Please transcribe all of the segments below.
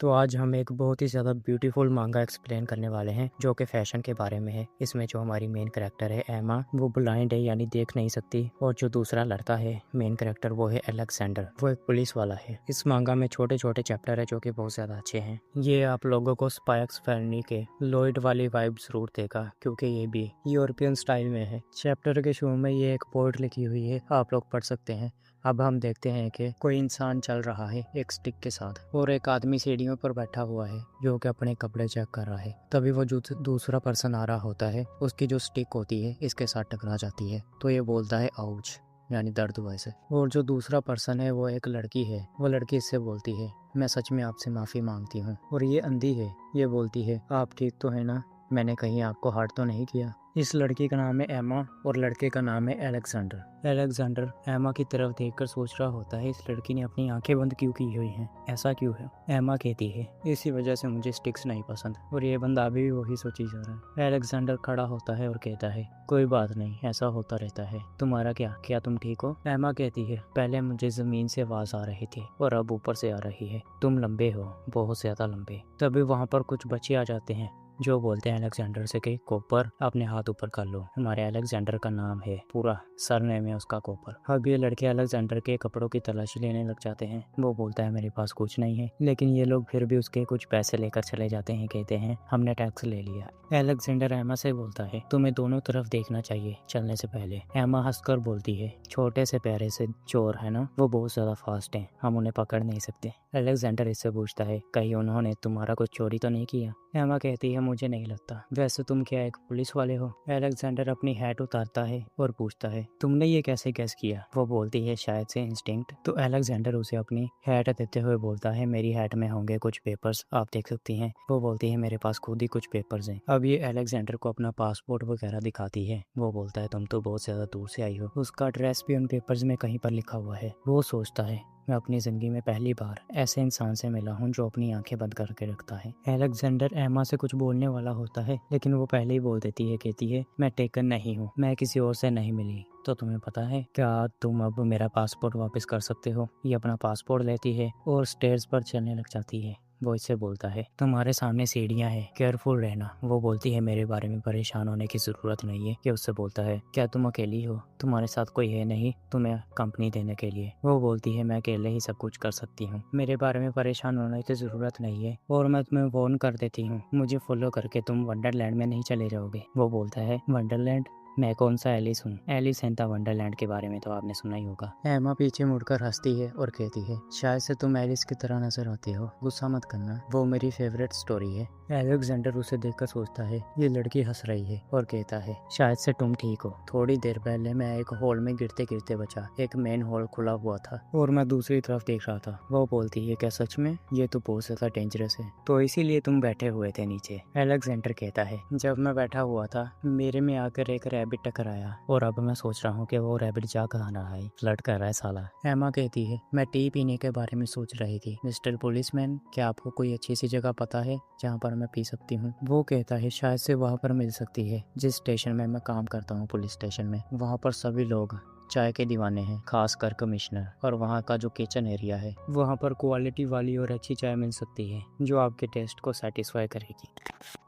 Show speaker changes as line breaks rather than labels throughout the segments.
तो आज हम एक बहुत ही ज़्यादा ब्यूटीफुल मांगा एक्सप्लेन करने वाले हैं जो कि फैशन के बारे में है। इसमें जो हमारी मेन कैरेक्टर है एमा, वो ब्लाइंड है यानी देख नहीं सकती, और जो दूसरा लड़का है मेन कैरेक्टर वो है अलेक्जेंडर, वो एक पुलिस वाला है। इस मांगा में छोटे छोटे चैप्टर है जो कि बहुत ज़्यादा अच्छे हैं। ये आप लोगों को स्पाइक्स फैमिली के लॉयड वाली वाइब जरूर देगा क्योंकि ये भी यूरोपियन स्टाइल में है। चैप्टर के शुरू में ये एक पोएट लिखी हुई है, आप लोग पढ़ सकते हैं। अब हम देखते हैं कि कोई इंसान चल रहा है एक स्टिक के साथ और एक आदमी सीढ़ियों पर बैठा हुआ है जो कि अपने कपड़े चेक कर रहा है। तभी वो जो दूसरा पर्सन आ रहा होता है उसकी जो स्टिक होती है इसके साथ टकरा जाती है, तो ये बोलता है आउच यानी दर्द हुआ इसे। और जो दूसरा पर्सन है वो एक लड़की है, वो लड़की इससे बोलती है मैं सच में आपसे माफ़ी मांगती हूँ। और ये अंधी है, ये बोलती है आप ठीक तो है ना, मैंने कहीं आपको हर्ट तो नहीं किया। इस लड़की का नाम है एमा और लड़के का नाम है अलेक्जेंडर। अलेक्जेंडर एमा की तरफ देखकर सोच रहा होता है इस लड़की ने अपनी आंखें बंद क्यों की हुई हैं, ऐसा क्यों है। एमा कहती है इसी वजह से मुझे स्टिक्स नहीं पसंद, और ये बंदा अभी भी वही सोची जा रहा है। अलेक्जेंडर खड़ा होता है और कहता है कोई बात नहीं, ऐसा होता रहता है, तुम्हारा क्या तुम ठीक हो। एमा कहती है पहले मुझे जमीन से आवाज आ रही थी और अब ऊपर से आ रही है, तुम लंबे हो, बहुत ज्यादा लंबे। तभी वहाँ पर कुछ बच्चे आ जाते हैं जो बोलते हैं अलेक्जेंडर से कि कोपर अपने हाथ ऊपर कर लो। हमारे अलेक्जेंडर का नाम है, पूरा सरनेम है उसका कोपर। अब ये लड़के अलेक्जेंडर के कपड़ों की तलाशी लेने लग जाते हैं। वो बोलता है मेरे पास कुछ नहीं है, लेकिन ये लोग फिर भी उसके कुछ पैसे लेकर चले जाते हैं, कहते हैं हमने टैक्स ले लिया। अलेक्जेंडर एमा से बोलता है तुम्हें दोनों तरफ देखना चाहिए चलने से पहले। एमा हंसकर बोलती है छोटे से प्यारे से चोर है ना, वो बहुत ज्यादा फास्ट है, हम उन्हें पकड़ नहीं सकते। अलेक्जेंडर इससे पूछता है कहीं उन्होंने तुम्हारा कुछ चोरी तो नहीं किया। एमा कहती है मुझे नहीं लगता, वैसे तुम क्या एक पुलिस वाले हो। अलेक्जेंडर अपनी हैट उतारता है और पूछता है तुमने ये कैसे गैस किया। वो बोलती है शायद से इंस्टिंक्ट। तो अलेक्जेंडर उसे अपनी हैट देते हुए बोलता है मेरी हैट में होंगे कुछ पेपर्स, आप देख सकती हैं। वो बोलती है मेरे पास खुद ही कुछ पेपर्स हैं। अब ये अलेक्जेंडर को अपना पासपोर्ट वगैरह दिखाती है। वो बोलता है तुम तो बहुत ज्यादा दूर से आई हो। उसका एड्रेस भी उन पेपर्स में कहीं पर लिखा हुआ है। वो सोचता है मैं अपनी जिंदगी में पहली बार ऐसे इंसान से मिला हूँ जो अपनी आंखें बंद करके रखता है। अलेक्जेंडर एमा से कुछ बोलने वाला होता है, लेकिन वो पहले ही बोल देती है, कहती है मैं टेकन नहीं हूँ, मैं किसी और से नहीं मिली। तो तुम्हें पता है क्या तुम अब मेरा पासपोर्ट वापस कर सकते हो। ये अपना पासपोर्ट लेती है और स्टेयर्स पर चलने लग जाती है। वो इससे बोलता है तुम्हारे सामने सीढ़ियाँ हैं, केयरफुल रहना। वो बोलती है मेरे बारे में परेशान होने की जरूरत नहीं है। कि उससे बोलता है क्या तुम अकेली हो, तुम्हारे साथ कोई है नहीं तुम्हें कंपनी देने के लिए। वो बोलती है मैं अकेले ही सब कुछ कर सकती हूँ, मेरे बारे में परेशान होने की जरूरत नहीं है, और मैं तुम्हें वार्न कर देती हूँ मुझे फॉलो करके तुम वंडरलैंड में नहीं चले जाओगे। वो बोलता है वंडरलैंड, मैं कौन सा एलिस हूँ, एलिस इन द वंडरलैंड के बारे में तो आपने सुना ही होगा। एमा पीछे मुड़कर हंसती है और कहती है शायद से तुम एलिस की तरह नजर आती हो, गुस्सा मत करना, वो मेरी फेवरेट स्टोरी है। अलेक्जेंडर उसे देखकर सोचता है ये लड़की हंस रही है और कहता है शायद से तुम ठीक हो, थोड़ी देर पहले मैं एक हॉल में गिरते गिरते बचा, एक मेन हॉल खुला हुआ था और मैं दूसरी तरफ देख रहा था। वो बोलती है क्या सच में, ये तो बहुत ज्यादा डेंजरस है, तो इसीलिए तुम बैठे हुए थे नीचे। अलेक्जेंडर कहता है जब मैं बैठा हुआ था मेरे में आकर एक रैबिट टकराया और अब मैं सोच रहा हूँ कि वो रैबिट जा कहाँ रहा है, फ्लर्ट कर रहा है साला। एमा कहती है मैं टी पीने के बारे में सोच रही थी। मिस्टर पुलिसमैन क्या आपको कोई अच्छी सी जगह पता है जहाँ पर मैं पी सकती हूँ। वो कहता है शायद से वहाँ पर मिल सकती है जिस स्टेशन में मैं काम करता हूँ, पुलिस स्टेशन में। वहाँ पर सभी लोग चाय के दीवाने हैं, खासकर कमिश्नर, और वहाँ का जो किचन एरिया है वहाँ पर क्वालिटी वाली और अच्छी चाय मिल सकती है जो आपके टेस्ट को सेटिस्फाई करेगी।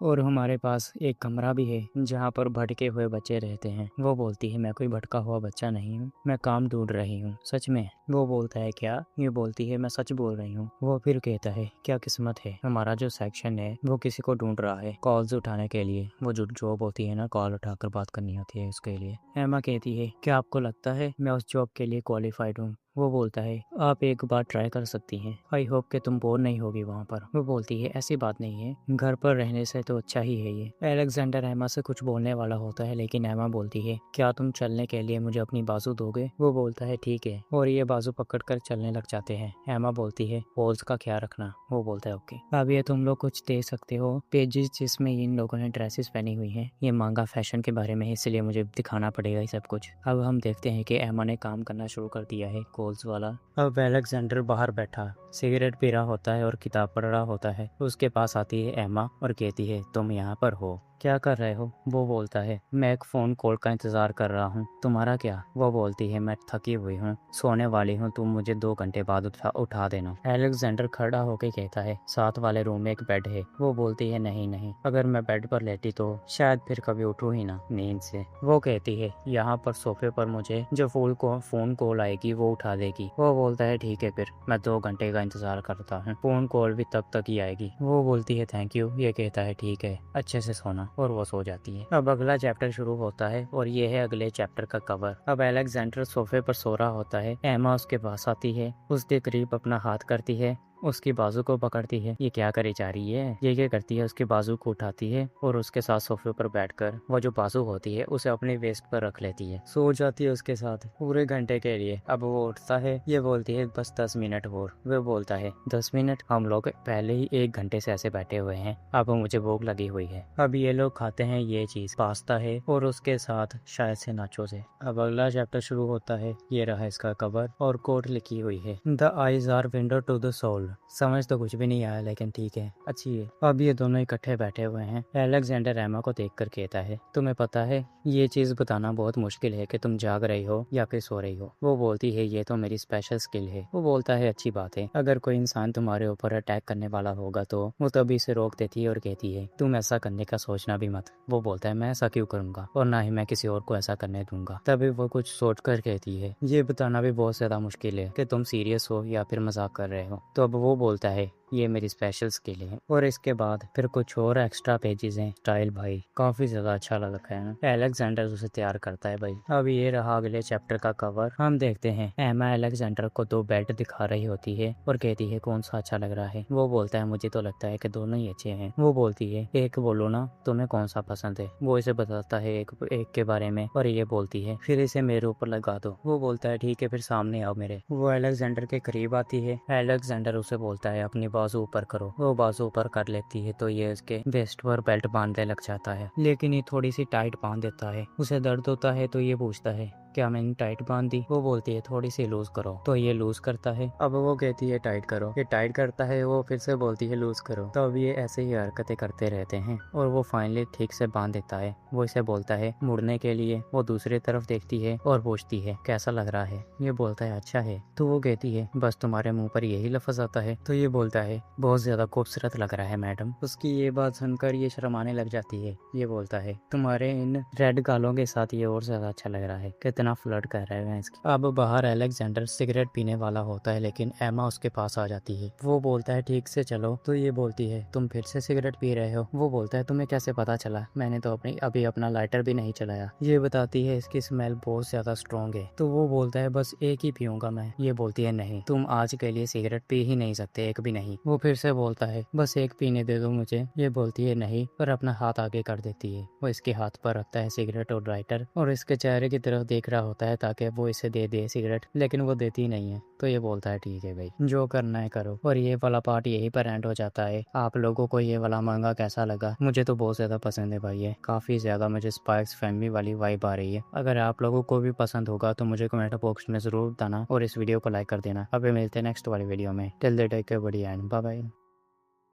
और हमारे पास एक कमरा भी है जहाँ पर भटके हुए बच्चे रहते हैं। वो बोलती है मैं कोई भटका हुआ बच्चा नहीं हूँ, मैं काम ढूंढ रही हूँ। सच में। वो बोलता है क्या, ये बोलती है मैं सच बोल रही हूँ। वो फिर कहता है क्या किस्मत है, हमारा जो सेक्शन है वो किसी को ढूंढ रहा है कॉल्स उठाने के लिए। वो जो जॉब होती है ना, कॉल उठाकर बात करनी होती है, उसके लिए। एमा कहती है क्या आपको लगता है मैं उस जॉब के लिए क्वालिफाइड हूँ। वो बोलता है आप एक बार ट्राई कर सकती हैं, आई होप कि तुम बोर नहीं होगी वहाँ पर। वो बोलती है ऐसी बात नहीं है, घर पर रहने से तो अच्छा ही है ये। अलेक्जेंडर एमा से कुछ बोलने वाला होता है, लेकिन एमा बोलती है क्या तुम चलने के लिए मुझे अपनी बाजू दोगे। वो बोलता है ठीक है, और ये बाजू पकड़कर चलने लग जाते हैं। एमा बोलती है होल्स का ख्याल रखना। वो बोलता है ओके। अब ये तुम लोग कुछ देख सकते हो पेजेस जिसमें इन लोगों ने ड्रेसेस पहनी हुई हैं। ये मांगा फैशन के बारे में है, इसलिए मुझे दिखाना पड़ेगा ये सब कुछ। अब हम देखते हैं कि एमा ने काम करना शुरू कर दिया है कॉल्स वाला। अब अलेक्जेंडर बाहर बैठा सिगरेट पी रहा होता है और किताब पढ़ रहा होता है। उसके पास आती है एमा और कहती है तुम यहाँ पर हो। क्या कर रहे हो? वो बोलता है, मैं एक फ़ोन कॉल का इंतज़ार कर रहा हूँ। तुम्हारा क्या? वो बोलती है, मैं थकी हुई हूँ, सोने वाली हूँ, तुम मुझे 2 घंटे बाद उठा देना। अलेक्जेंडर खड़ा होकर कहता है, साथ वाले रूम में एक बेड है। वो बोलती है, नहीं नहीं, अगर मैं बेड पर लेटी तो शायद फिर कभी उठूँ ही ना नींद से। वो कहती है, यहाँ पर सोफे पर मुझे जो फ़ोन कॉल आएगी वो उठा देगी। वो बोलता है, ठीक है फिर मैं 2 घंटे का इंतज़ार करता हूँ, फ़ोन कॉल भी तब तक ही आएगी। वो बोलती है, थैंक यू। ये कहता है, ठीक है, अच्छे से सोना, और वो सो जाती है। अब अगला चैप्टर शुरू होता है और ये है अगले चैप्टर का कवर। अब अलेक्जेंडर सोफे पर सो रहा होता है। एमा उसके पास आती है, उसके करीब अपना हाथ करती है, उसकी बाजू को पकड़ती है। ये क्या करे जा रही है? ये क्या करती है, उसके बाजू को उठाती है और उसके साथ सोफे पर बैठकर वो जो बाजू होती है उसे अपने वेस्ट पर रख लेती है। सो जाती है उसके साथ पूरे घंटे के लिए। अब वो उठता है, ये बोलती है, बस 10 मिनट और। वो बोलता है, 10 मिनट? हम लोग पहले ही 1 घंटे से ऐसे बैठे हुए हैं, अब मुझे भूख लगी हुई है। अब ये लोग खाते हैं ये चीज, पास्ता है और उसके साथ शायद से नाचोस है। अब अगला चैप्टर शुरू होता है। ये रहा इसका कवर और कोट लिखी हुई है, the eyes are window to the soul. समझ तो कुछ भी नहीं आया, लेकिन ठीक है, अच्छी है। अब ये दोनों इकट्ठे बैठे हुए हैं। अलेक्जेंडर एमा को देखकर कहता है, तुम्हें पता है ये चीज बताना बहुत मुश्किल है कि तुम जाग रही हो या फिर सो रही हो। वो बोलती है, ये तो मेरी स्पेशल स्किल है। वो बोलता है, अच्छी बात है, अगर कोई इंसान तुम्हारे ऊपर अटैक करने वाला होगा तो वो तभी इसे रोक देती है और कहती है, तुम ऐसा करने का सोचना भी मत। वो बोलता है, मैं ऐसा क्यों करूंगा और ना ही मैं किसी और को ऐसा करने दूंगा। तभी वो कुछ सोच कर कहती है, ये बताना भी बहुत ज्यादा मुश्किल है कि तुम सीरियस हो या फिर मजाक कर रहे हो। तो अब वो बोलता है, ये मेरी स्पेशल स्किल है। और इसके बाद फिर कुछ और एक्स्ट्रा पेजेस हैं। स्टाइल भाई काफी ज्यादा अच्छा लग रखा है ना। अलेक्जेंडर उसे तैयार करता है भाई। अब ये रहा अगले चैप्टर का कवर। हम देखते हैं एमा अलेक्जेंडर को 2 बेड दिखा रही होती है और कहती है, कौन सा अच्छा लग रहा है? वो बोलता है, मुझे तो लगता है कि दोनों ही अच्छे हैं। वो बोलती है, एक बोलो ना, तुम्हें कौन सा पसंद है? वो इसे बताता है एक के बारे में और ये बोलती है, फिर इसे मेरे ऊपर लगा दो। वो बोलता है, ठीक है, फिर सामने आओ मेरे। वो अलेक्जेंडर के करीब आती है। अलेक्जेंडर उसे बोलता है, अपनी बाजू ऊपर करो। वो बाजू ऊपर कर लेती है तो ये उसके वेस्ट पर बेल्ट बांधने लग जाता है, लेकिन ये थोड़ी सी टाइट बांध देता है। उसे दर्द होता है तो ये पूछता है, क्या मैंने टाइट बांध दी? वो बोलती है, थोड़ी सी लूज करो। तो ये लूज करता है। अब वो कहती है, टाइट करो। ये टाइट करता है, वो फिर से बोलती है, लूज करो। तो अब ये ऐसे ही हरकतें करते रहते हैं और वो फाइनली ठीक से बांध देता है। वो इसे बोलता है मुड़ने के लिए। वो दूसरी तरफ देखती है और पूछती है, कैसा लग रहा है? ये बोलता है, अच्छा है। तो वो कहती है, बस तुम्हारे मुंह पर यही लफ्ज आता है? तो ये बोलता है, बहुत ज्यादा खूबसूरत लग रहा है मैडम। उसकी ये बात सुनकर ये शर्माने लग जाती है। ये बोलता है, तुम्हारे इन रेड गालों के साथ ये और ज्यादा अच्छा लग रहा है। कितना फ्लर्ट कर रहे हैं इसकी। अब बाहर अलेक्जेंडर सिगरेट पीने वाला होता है, लेकिन एमा उसके पास आ जाती है। वो बोलता है, ठीक से चलो। तो ये बोलती है, तुम फिर से सिगरेट पी रहे हो? वो बोलता है, तुम्हें कैसे पता चला? मैंने तो अभी अपना लाइटर भी नहीं चलाया। ये बताती है, इसकी स्मेल बहुत ज्यादा स्ट्रॉन्ग है। तो वो बोलता है, बस एक ही पीऊंगा मैं। ये बोलती है, नहीं, तुम आज के लिए सिगरेट पी ही नहीं सकते, एक भी नहीं। वो फिर से बोलता है, बस एक पीने दे दो मुझे। ये बोलती है, नहीं, पर अपना हाथ आगे कर देती है। वो इसके हाथ पर रखता है सिगरेट और लाइटर और इसके चेहरे की तरफ देख रहा होता है ताकि वो इसे दे दे सिगरेट, लेकिन वो देती नहीं है। तो ये बोलता है, ठीक है भाई, जो करना है करो। और ये वाला पार्ट यही पर एंड हो जाता है। आप लोगों को ये वाला मंगा कैसा लगा? मुझे तो बहुत ज्यादा पसंद है भाई, ये काफी ज्यादा मुझे स्पाइक्स फैमिली वाली वाइब आ रही है। अगर आप लोगों को भी पसंद होगा तो मुझे कमेंट बॉक्स में जरूर बताना और इस वीडियो को लाइक कर देना। अभी मिलते हैं नेक्स्ट वाली वीडियो में। Till the take care, bye bye.